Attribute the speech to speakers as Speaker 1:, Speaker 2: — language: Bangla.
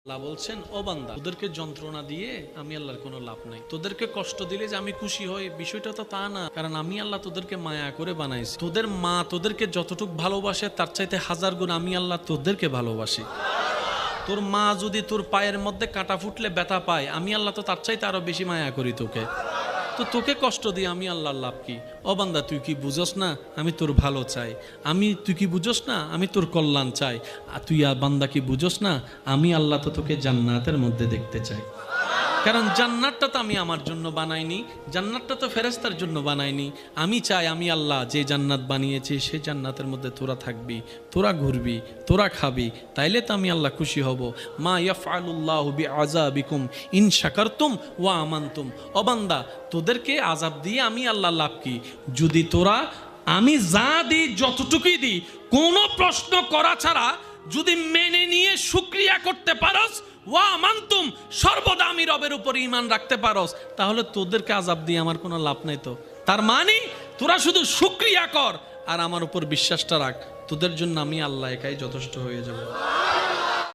Speaker 1: আল্লাহ বলছেন, ও বান্দা, তোদেরকে যন্ত্রণা দিয়ে আমি আল্লাহর কোনো লাভ নাই। তোদেরকে কষ্ট দিলে যে আমি খুশি হই, বিষয়টা তো তা না। কারণ আমি আল্লাহ তোদেরকে মায়া করে বানাইছি। তোদের মা তোদেরকে যতটুকু ভালোবাসে তার চাইতে 1000 গুণ আমি আল্লাহ তোদেরকে ভালোবাসি। তোর মা যদি তোর পায়ের মধ্যে কাঁটা ফুটলে ব্যথা পায়, আমি আল্লাহ তো তার চাইতে আরো বেশি মায়া করি তোকে। তো তোকে কষ্ট দিয়ে আমি আল্লাহর লাভ কি? ও বান্দা, তুই কি বুঝোস না আমি তোর ভালো চাই? তুই কি বুঝোস না আমি তোর কল্যাণ চাই? আর তুই বান্দা কি বুঝোস না আমি আল্লাহ তো তোকে জান্নাতের মধ্যে দেখতে চাই। কারণ জান্নাতটা তো আমি আমার জন্য বানাইনি, জান্নাতটা তো ফেরেশতার জন্য বানাইনি। আমি চাই আমি আল্লাহ যে জান্নাত বানিয়েছি সেই জান্নাতের মধ্যে তোরা থাকবি, তোরা ঘুরবি, তোরা খাবি, তাইলে তো আমি আল্লাহ খুশি হব। মা ইয়াফআলুল্লাহু বিআযাবিকুম ইন শাকারতুম ওয়া আমানতুম। ও বান্দা, তোদেরকে আযাব দিয়ে আমি আল্লাহ লাভ কি? যদি তোরা আমি যা দিই যতটুকুই দিই কোনো প্রশ্ন করা ছাড়া যদি মেনে নিয়ে শুকরিয়া করতে পারস, ওয়া মানতুম, সর্বদা আমি রবের উপর ঈমান রাখতে পারস, তাহলে তোদেরকে আযাব দিয়ে আমার কোনো লাভ নাই। তো তার মানে তোরা শুধু শুকরিয়া কর আর আমার উপর বিশ্বাসটা রাখ, তোদের জন্য আমি আল্লাহ একাই যথেষ্ট হয়ে যাব।